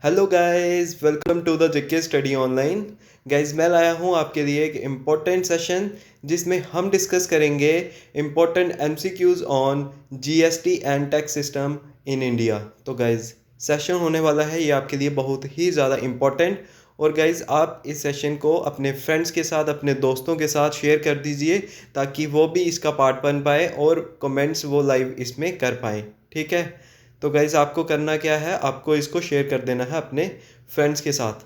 Hello guys, welcome to the JK study online. Guys, मैं लाया हूँ आपके लिए एक इम्पोर्टेंट सेशन जिसमें हम डिस्कस करेंगे important MCQs on GST and tax system in India. तो गाइस, सेशन होने वाला है ये आपके लिए बहुत ही ज़्यादा इम्पोर्टेंट। और गाइस, आप इस सेशन को अपने फ्रेंड्स के साथ, अपने दोस्तों के साथ शेयर कर दीजिए ताकि वो भी इसका पार्ट बन पाए और कमेंट्स वो लाइव इसमें कर पाएँ। ठीक है। तो गाइज, आपको करना क्या है, आपको इसको शेयर कर देना है अपने फ्रेंड्स के साथ।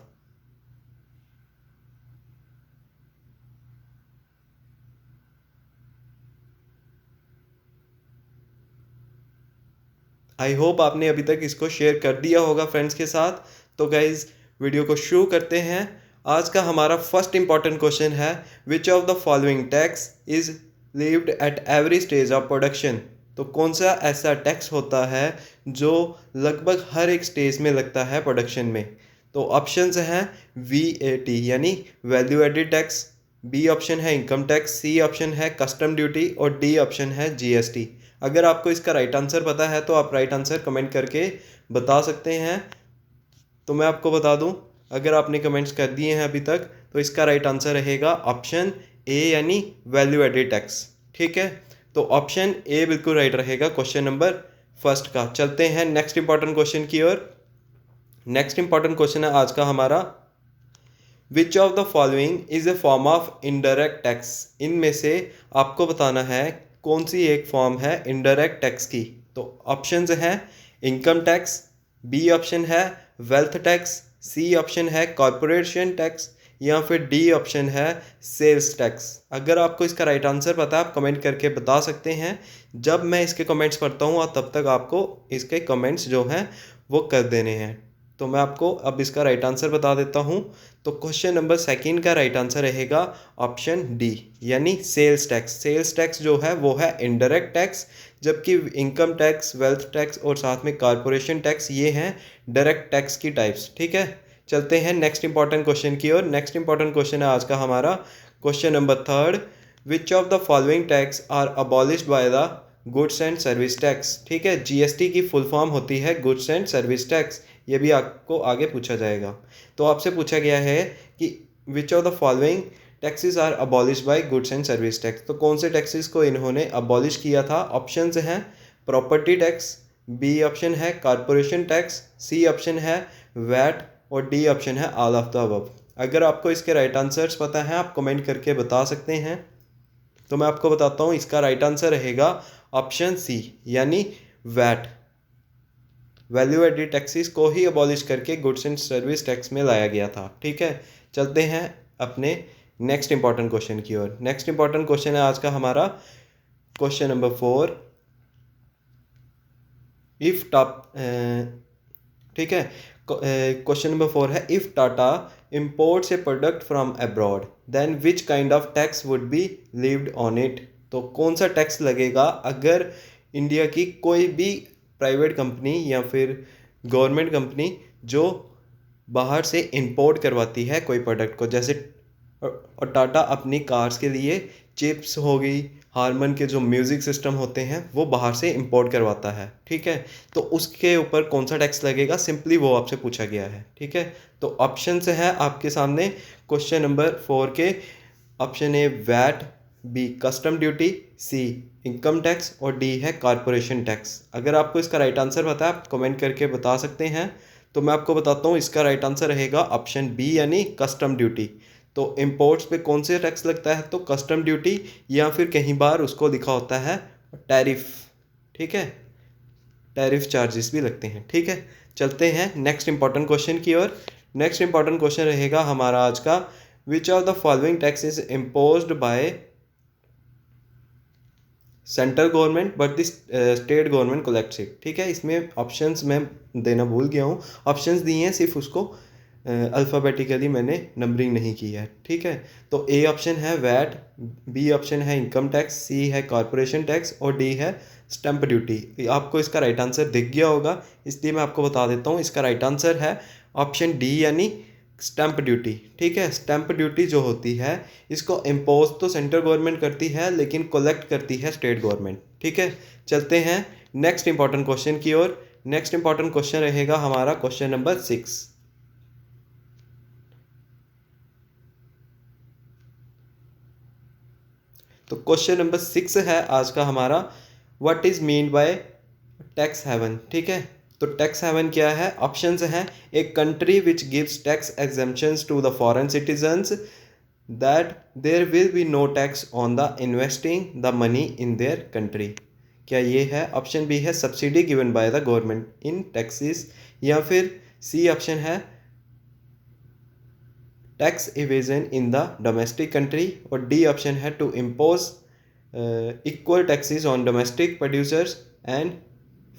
आई होप आपने अभी तक इसको शेयर कर दिया होगा फ्रेंड्स के साथ। तो गाइज, वीडियो को शुरू करते हैं। आज का हमारा फर्स्ट इंपॉर्टेंट क्वेश्चन है, विच of the following tax is levied at every stage of production. तो कौन सा ऐसा टैक्स होता है जो लगभग हर एक स्टेज में लगता है प्रोडक्शन में। तो ऑप्शंस हैं वीएटी यानी value added tax, B option है इनकम टैक्स, सी ऑप्शन है कस्टम ड्यूटी और डी ऑप्शन है जीएसटी। अगर आपको इसका राइट आंसर पता है तो आप राइट आंसर कमेंट करके बता सकते हैं। तो मैं आपको बता दूं, अगर आपने कमेंट्स कर दिए हैं अभी तक तो इसका राइट आंसर रहेगा ऑप्शन ए यानी वैल्यू एडेड टैक्स। ठीक है। तो ऑप्शन ए बिल्कुल राइट रहेगा क्वेश्चन नंबर फर्स्ट का। चलते हैं नेक्स्ट इंपॉर्टेंट क्वेश्चन की ओर। नेक्स्ट इंपॉर्टेंट क्वेश्चन है आज का हमारा, विच of the following is a form of indirect tax. इनमें से आपको बताना है कौन सी एक फॉर्म है इनडायरेक्ट टैक्स की। तो ऑप्शंस हैं इनकम टैक्स, बी ऑप्शन है वेल्थ टैक्स, सी ऑप्शन है कॉरपोरेशन टैक्स या फिर डी ऑप्शन है सेल्स टैक्स। अगर आपको इसका राइट आंसर पता है आप कमेंट करके बता सकते हैं। जब मैं इसके कमेंट्स पढ़ता हूँ और तब तक आपको इसके कमेंट्स जो हैं वो कर देने हैं। तो मैं आपको अब इसका राइट आंसर बता देता हूँ। तो क्वेश्चन नंबर सेकंड का राइट आंसर रहेगा ऑप्शन डी यानी सेल्स टैक्स। सेल्स टैक्स जो है वो है इनडायरेक्ट टैक्स, जबकि इनकम टैक्स, वेल्थ टैक्स और साथ में कॉरपोरेशन टैक्स ये हैं डायरेक्ट टैक्स की टाइप्स। ठीक है। चलते हैं नेक्स्ट इंपॉर्टेंट क्वेश्चन की ओर। नेक्स्ट इंपॉर्टेंट क्वेश्चन है आज का हमारा question number third, which of the following tax are abolished by the goods and service tax. ठीक है। जीएसटी की फुल फॉर्म होती है गुड्स एंड सर्विस टैक्स। ये भी आपको आगे पूछा जाएगा। तो आपसे पूछा गया है कि which of the following taxes are abolish by goods and service tax. तो कौन से टैक्सेस को इन्होंने अबॉलिश किया था। ऑप्शंस हैं प्रॉपर्टी टैक्स, बी ऑप्शन है कॉरपोरेशन टैक्स, सी ऑप्शन है वैट और डी ऑप्शन है ऑल ऑफ द अबव। अगर आपको इसके राइट आंसर्स पता है आप कमेंट करके बता सकते हैं। तो मैं आपको बताता हूँ, इसका राइट आंसर रहेगा ऑप्शन सी यानी वैट। वैल्यू एडेड टैक्सेस को ही अबॉलिश करके गुड्स एंड सर्विस टैक्स में लाया गया था। ठीक है। चलते हैं अपने नेक्स्ट इंपॉर्टेंट क्वेश्चन की ओर। नेक्स्ट इंपॉर्टेंट क्वेश्चन है आज का हमारा question number four, if top ठीक है। क्वेश्चन नंबर फोर है, if Tata imports a product from abroad then which kind of tax would be levied on it. तो कौन सा टैक्स लगेगा अगर इंडिया की कोई भी प्राइवेट कंपनी या फिर गवर्नमेंट कंपनी जो बाहर से इंपोर्ट करवाती है कोई प्रोडक्ट को। जैसे और टाटा अपनी कार्स के लिए चिप्स हो गई, हारमन के जो म्यूज़िक सिस्टम होते हैं वो बाहर से इंपोर्ट करवाता है। ठीक है। तो उसके ऊपर कौन सा टैक्स लगेगा, सिंपली वो आपसे पूछा गया है। ठीक है। तो ऑप्शन से है आपके सामने क्वेश्चन नंबर फोर के, option A VAT, B custom duty, C income tax और डी है कॉरपोरेशन टैक्स। अगर आपको इसका राइट आंसर पता है आप कमेंट करके बता सकते हैं। तो मैं आपको बताता हूँ, इसका राइट आंसर रहेगा ऑप्शन बी यानी कस्टम ड्यूटी। तो इम्पोर्ट्स पे कौन से टैक्स लगता है, तो कस्टम ड्यूटी या फिर कहीं बार उसको लिखा होता है टैरिफ। ठीक है। टैरिफ चार्जेस भी लगते हैं। ठीक है। चलते हैं नेक्स्ट इंपॉर्टेंट क्वेश्चन की ओर। नेक्स्ट इंपॉर्टेंट क्वेश्चन रहेगा हमारा आज का, विच of the following tax is imposed by central government but this state government collects it. ठीक है। इसमें ऑप्शंस मैं देना भूल गया हूँ। ऑप्शंस दिए हैं, सिर्फ उसको अल्फ़ाबेटिकली मैंने नंबरिंग नहीं की है। ठीक है। तो ए ऑप्शन है वैट, बी ऑप्शन है इनकम टैक्स, सी है कॉरपोरेशन टैक्स और डी है स्टैंप ड्यूटी। आपको इसका राइट आंसर दिख गया होगा, इसलिए मैं आपको बता देता हूँ। इसका राइट आंसर है ऑप्शन डी यानी स्टैंप ड्यूटी। ठीक है। स्टैंप ड्यूटी जो होती है इसको इम्पोज तो सेंट्रल गवर्नमेंट करती है लेकिन कलेक्ट करती है स्टेट गवर्नमेंट। ठीक है। चलते हैं नेक्स्ट इंपॉर्टेंट क्वेश्चन की ओर। नेक्स्ट इंपॉर्टेंट क्वेश्चन रहेगा हमारा क्वेश्चन नंबर 6। तो क्वेश्चन नंबर 6 है आज का हमारा, what is mean by tax haven. ठीक है, तो टैक्स हेवन क्या है? ऑप्शंस हैं, a country which gives tax exemptions to the foreign citizens that there will be no tax on the investing the money in their country. क्या ये है? Option B है subsidy given by the government in taxes, या फिर C option है tax evasion in the domestic country, और D option है to impose equal taxes on domestic producers and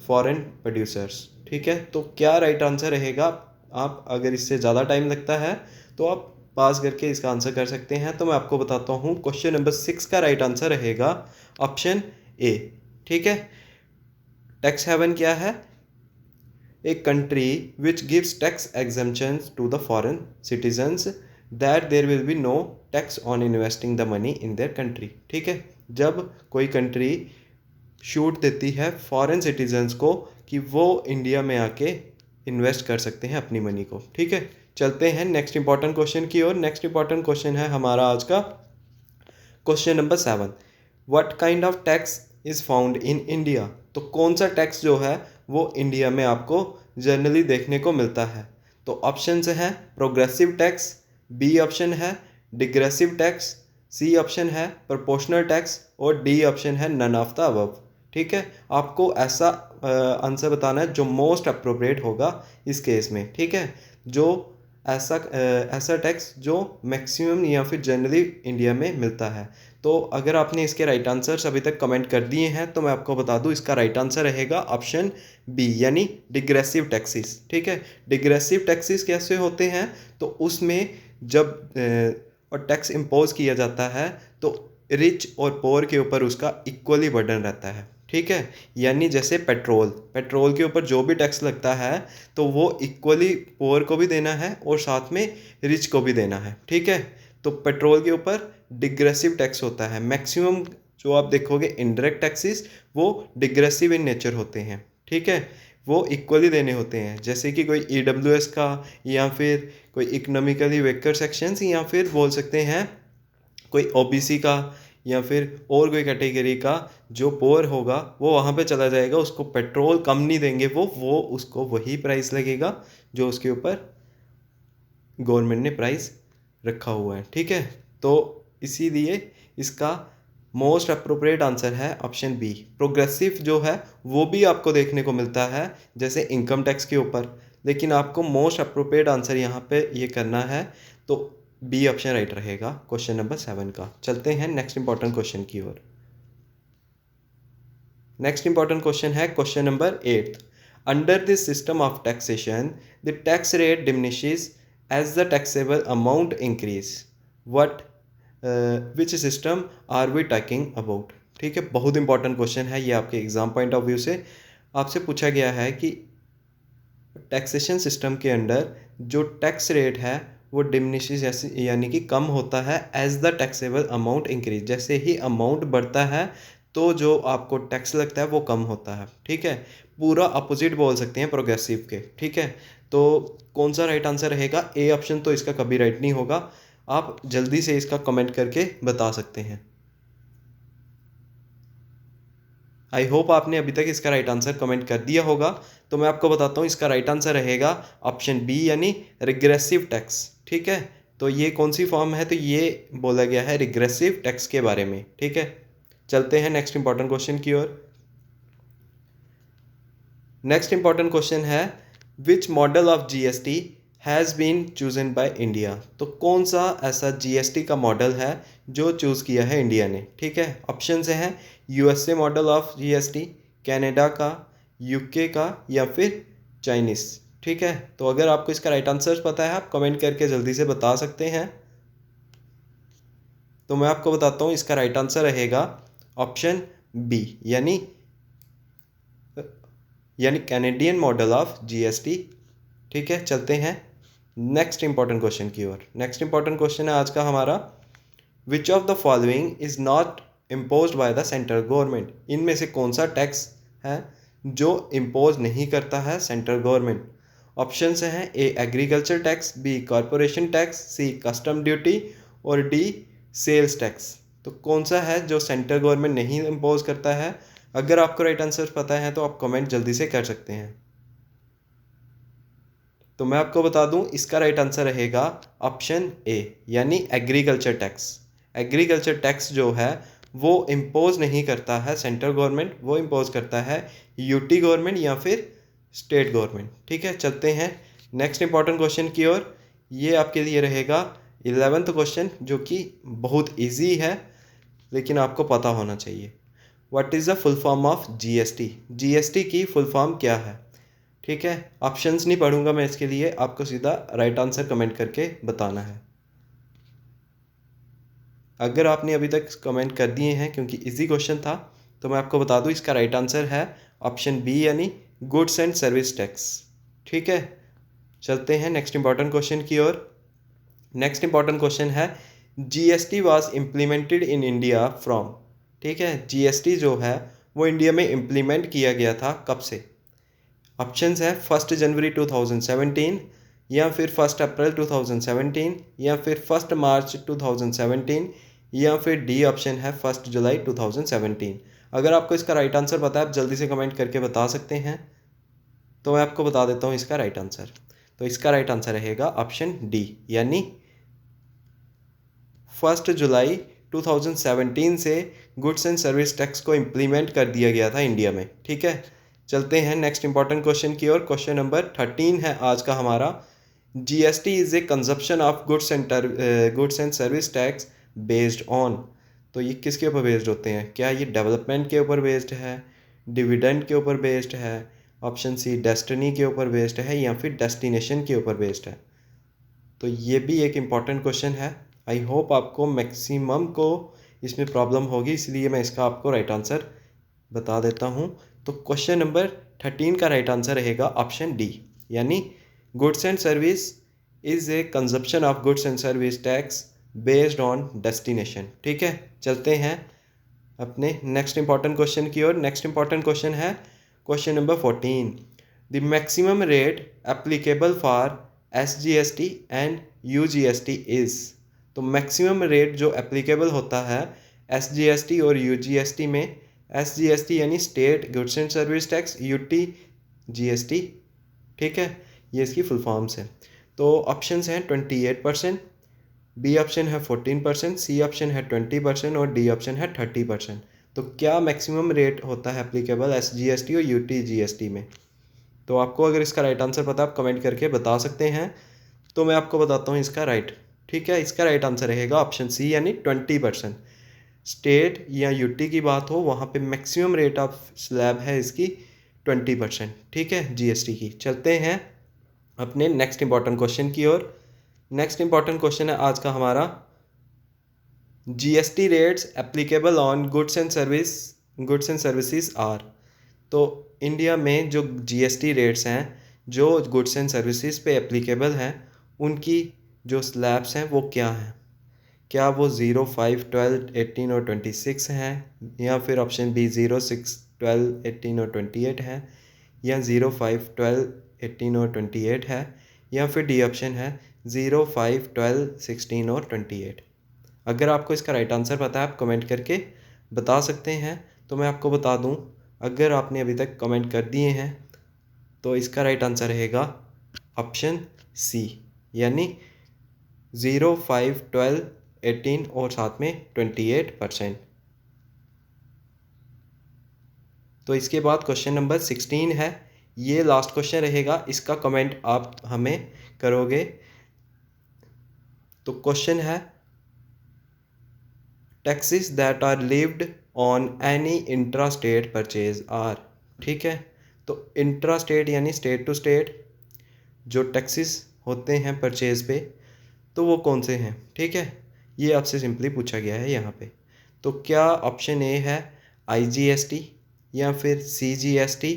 foreign producers. ठीक है, तो क्या राइट आंसर रहेगा? आप अगर इससे ज़्यादा टाइम लगता है तो आप पास करके इसका आंसर कर सकते हैं। तो मैं आपको बताता हूँ, क्वेश्चन नंबर 6 का राइट आंसर रहेगा ऑप्शन ए। ठीक है, टैक्स हेवन क्या है? A country which gives tax exemptions to the foreign citizens that there will be no tax on investing the money in their country. ठीक है, जब कोई कंट्री छूट देती है फॉरेन सिटीजन्स को कि वो इंडिया में आके इन्वेस्ट कर सकते हैं अपनी मनी को। ठीक है, चलते हैं नेक्स्ट इंपॉर्टेंट क्वेश्चन की ओर। नेक्स्ट इंपॉर्टेंट क्वेश्चन है हमारा आज का question number 7, what kind of tax is found in India. तो कौन सा टैक्स जो है वो इंडिया में आपको जनरली देखने को मिलता है? तो ऑप्शंस हैं प्रोग्रेसिव टैक्स, बी ऑप्शन है डिग्रेसिव टैक्स, सी ऑप्शन है प्रोपोर्शनल टैक्स, और डी ऑप्शन है नन ऑफ द अबव। ठीक है, आपको ऐसा आंसर बताना है जो मोस्ट अप्रोप्रिएट होगा इस केस में। ठीक है, जो ऐसा टैक्स जो मैक्सिमम या फिर जनरली इंडिया में मिलता है। तो अगर आपने इसके राइट आंसर्स अभी तक कमेंट कर दिए हैं तो मैं आपको बता दूं, इसका राइट आंसर रहेगा ऑप्शन बी, यानी डिग्रेसिव टैक्सेस। ठीक है, डिग्रेसिव टैक्सेस कैसे होते हैं? तो उसमें जब और टैक्स इम्पोज किया जाता है तो रिच और पोअर के ऊपर उसका इक्वली बर्डन रहता है। ठीक है, यानी जैसे पेट्रोल के ऊपर जो भी टैक्स लगता है तो वो इक्वली पोअर को भी देना है और साथ में रिच को भी देना है। ठीक है, तो पेट्रोल के ऊपर डिग्रेसिव टैक्स होता है। मैक्सिमम जो आप देखोगे इनडायरेक्ट टैक्सेस वो डिग्रेसिव इन नेचर होते हैं। ठीक है, वो इक्वली देने होते हैं, जैसे कि कोई EWS का, या फिर कोई इकोनॉमिकली वेकर सेक्शंस, या फिर बोल सकते हैं कोई OBC का, या फिर और कोई कैटेगरी का जो पोअर होगा वो वहाँ पे चला जाएगा, उसको पेट्रोल कम नहीं देंगे, वो उसको वही प्राइस लगेगा जो उसके ऊपर गवर्नमेंट ने प्राइस रखा हुआ है। ठीक है, तो इसीलिए इसका मोस्ट अप्रोप्रिएट आंसर है ऑप्शन बी। प्रोग्रेसिव जो है वो भी आपको देखने को मिलता है जैसे इनकम टैक्स के ऊपर, लेकिन आपको मोस्ट अप्रोप्रिएट आंसर यहाँ पे ये करना है, तो बी ऑप्शन राइट रहेगा क्वेश्चन नंबर 7 का। चलते हैं नेक्स्ट इंपॉर्टेंट क्वेश्चन की ओर। नेक्स्ट इंपॉर्टेंट क्वेश्चन है question number 8, under this system of taxation the tax rate diminishes as the taxable amount increase, what which system are we talking about. ठीक है, बहुत important question है ये, आपके exam point of view से आपसे पूछा गया है कि टैक्सेशन सिस्टम के अंडर जो टैक्स रेट है वो डिमिनिशेस यानी कि कम होता है as the taxable amount increase, जैसे ही अमाउंट बढ़ता है तो जो आपको टैक्स लगता है वो कम होता है। ठीक है, पूरा अपोजिट बोल सकते हैं प्रोग्रेसिव के। ठीक है, तो कौन सा राइट आंसर रहेगा? ए ऑप्शन तो इसका कभी राइट नहीं होगा, आप जल्दी से इसका कमेंट करके बता सकते हैं। आई होप आपने अभी तक इसका राइट आंसर कमेंट कर दिया होगा। तो मैं आपको बताता हूँ, इसका राइट आंसर रहेगा ऑप्शन बी, यानी रिग्रेसिव टैक्स। ठीक है, तो ये कौन सी फॉर्म है? तो ये बोला गया है रिग्रेसिव टैक्स के बारे में। ठीक है, चलते हैं नेक्स्ट इंपॉर्टेंट क्वेश्चन की ओर। नेक्स्ट इंपॉर्टेंट क्वेश्चन है, which model of GST has been chosen by India. तो कौन सा ऐसा GST का मॉडल है जो चूज़ किया है इंडिया ने। ठीक है, ऑप्शन हैं USA model of GST, Canada का, UK का, या फिर चाइनीस। ठीक है, तो अगर आपको इसका राइट आंसर पता है आप कमेंट करके जल्दी से बता सकते हैं। तो मैं आपको बताता हूँ, इसका राइट आंसर रहेगा ऑप्शन बी, यानी कैनेडियन मॉडल ऑफ GST। ठीक है, चलते हैं नेक्स्ट इंपॉर्टेंट क्वेश्चन की ओर। नेक्स्ट इंपॉर्टेंट क्वेश्चन है आज का हमारा, विच of the following is not imposed by the central government. इनमें से कौन सा टैक्स है जो इम्पोज नहीं करता है सेंट्रल गवर्नमेंट। ऑप्शंस हैं A agriculture tax, B corporation tax, C custom duty और डी सेल्स टैक्स। तो कौन सा है जो सेंट्रल गवर्नमेंट नहीं इम्पोज करता है? अगर आपको राइट आंसर पता है तो आप कमेंट जल्दी से कर सकते हैं। तो मैं आपको बता दूं, इसका राइट आंसर रहेगा ऑप्शन ए, यानी एग्रीकल्चर टैक्स। एग्रीकल्चर टैक्स जो है वो इम्पोज नहीं करता है सेंट्रल गवर्नमेंट, वो इम्पोज करता है यूटी गवर्नमेंट या फिर स्टेट गवर्नमेंट। ठीक है, चलते हैं नेक्स्ट इंपॉर्टेंट क्वेश्चन की ओर। ये आपके लिए रहेगा 11th क्वेश्चन, जो कि बहुत ईजी है लेकिन आपको पता होना चाहिए। What is the full form of GST? GST की फुल फॉर्म क्या है? ठीक है, ऑप्शंस नहीं पढ़ूंगा मैं इसके लिए, आपको सीधा राइट आंसर कमेंट करके बताना है। अगर आपने अभी तक कमेंट कर दिए हैं, क्योंकि इजी क्वेश्चन था, तो मैं आपको बता दूं इसका राइट आंसर है ऑप्शन बी, यानी गुड्स एंड सर्विस टैक्स। ठीक है, चलते हैं नेक्स्ट इंपॉर्टेंट क्वेश्चन की ओर। नेक्स्ट इंपॉर्टेंट क्वेश्चन है GST was implemented in India from. ठीक है, जीएसटी जो है वो इंडिया में इम्प्लीमेंट किया गया था कब से? ऑप्शंस है 1 जनवरी 2017, या फिर 1 अप्रैल 2017, या फिर 1 मार्च 2017, या फिर डी ऑप्शन है 1 जुलाई 2017। अगर आपको इसका राइट आंसर पता है आप जल्दी से कमेंट करके बता सकते हैं। तो मैं आपको बता देता हूँ इसका राइट आंसर। तो इसका राइट आंसर रहेगा ऑप्शन डी, यानी 1 जुलाई 2017 से गुड्स एंड सर्विस टैक्स को इम्प्लीमेंट कर दिया गया था इंडिया में। ठीक है, चलते हैं नेक्स्ट इंपॉर्टेंट क्वेश्चन की ओर। क्वेश्चन नंबर 13 है आज का हमारा। GST is a consumption of goods and service tax based on. तो ये किसके ऊपर बेस्ड होते हैं? क्या ये डेवलपमेंट के ऊपर बेस्ड है, डिविडेंड के ऊपर बेस्ड है, ऑप्शन सी डेस्टिनी के ऊपर बेस्ड है, या फिर डेस्टिनेशन के ऊपर बेस्ड है? तो ये भी एक इम्पॉर्टेंट क्वेश्चन है। आई होप आपको मैक्सिमम को इसमें प्रॉब्लम होगी, इसलिए मैं इसका आपको राइट आंसर बता देता हूँ। तो क्वेश्चन नंबर 13 का राइट आंसर रहेगा ऑप्शन डी, यानी goods and service is a consumption of goods and service tax based on destination. ठीक है, चलते हैं अपने नेक्स्ट इंपॉर्टेंट क्वेश्चन की ओर। नेक्स्ट इंपॉर्टेंट क्वेश्चन है question number 14। The maximum rate applicable for SGST and UGST is. तो maximum rate जो एप्लीकेबल होता है SGST और UGST में, SGST यानी state goods and service tax, UT GST। ठीक है, ये इसकी फुल फॉर्म्स है। तो ऑप्शंस हैं 28%, बी ऑप्शन है 14%, सी ऑप्शन है 20% और डी ऑप्शन है 30%। तो क्या मैक्सिमम रेट होता है एप्लीकेबल SGST और UT GST में? तो आपको अगर इसका राइट आंसर पता है आप कमेंट करके बता सकते हैं। तो मैं आपको बताता हूँ इसका राइट। ठीक है, इसका राइट आंसर रहेगा ऑप्शन सी, यानी 20%। स्टेट या यूटी की बात हो वहाँ पे मैक्सिमम रेट ऑफ स्लैब है इसकी 20%। ठीक है, जीएसटी की। चलते हैं अपने नेक्स्ट इंपॉर्टेंट क्वेश्चन की ओर। नेक्स्ट इंपॉर्टेंट क्वेश्चन है आज का हमारा, GST rates applicable on goods and services are. तो इंडिया में जो जीएसटी रेट्स हैं जो गुड्स एंड सर्विसेज पे एप्लीकेबल हैं, उनकी जो स्लैब्स हैं वो क्या हैं? क्या वो 0, 5, 12, 18 और 26 हैं, या फिर ऑप्शन बी 0, 6, 12, 18 और 28 है, या 0, 5, 12, 18 और 28 है, या फिर डी ऑप्शन है 0, 5, 12, 16 और 28? अगर आपको इसका राइट आंसर पता है आप कमेंट करके बता सकते हैं। तो मैं आपको बता दूं, अगर आपने अभी तक कमेंट कर दिए हैं तो इसका राइट आंसर रहेगा ऑप्शन सी, यानी 0, 5, 12, 18 और साथ में 28%। तो इसके बाद क्वेश्चन नंबर 16 है, ये लास्ट क्वेश्चन रहेगा, इसका कमेंट आप हमें करोगे। तो क्वेश्चन है, taxes that are levied on any intra state purchase are. ठीक है, तो इंट्रा स्टेट यानी स्टेट टू स्टेट जो टैक्सेस होते हैं परचेज पे, तो वो कौन से हैं? ठीक है, ये आपसे सिंपली पूछा गया है यहाँ पे। तो क्या ऑप्शन ए है IGST, या फिर CGST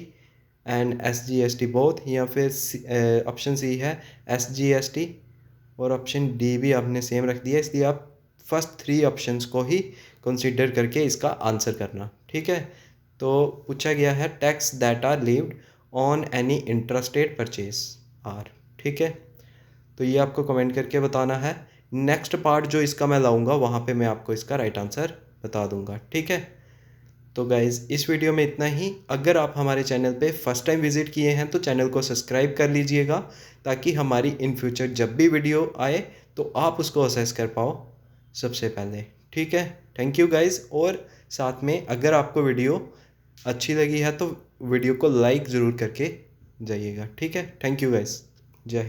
एंड SGST बोथ, या फिर ऑप्शन सी है SGST, और ऑप्शन डी भी आपने सेम रख दिया, इसलिए आप फर्स्ट 3 ऑप्शंस को ही कंसीडर करके इसका आंसर करना। ठीक है, तो पूछा गया है tax that are levied on any interested purchase are. ठीक है, तो ये आपको कमेंट करके बताना है। नेक्स्ट पार्ट जो इसका मैं लाऊंगा वहाँ पे मैं आपको इसका राइट आंसर बता दूंगा। ठीक है, तो गाइज़ इस वीडियो में इतना ही। अगर आप हमारे चैनल पे फर्स्ट टाइम विज़िट किए हैं तो चैनल को सब्सक्राइब कर लीजिएगा, ताकि हमारी इन फ्यूचर जब भी वीडियो आए तो आप उसको असेस कर पाओ सबसे पहले। ठीक है, थैंक यू गाइज़। और साथ में अगर आपको वीडियो अच्छी लगी है तो वीडियो को लाइक ज़रूर करके जाइएगा। ठीक है, थैंक यू गाइज़, जय हिंद।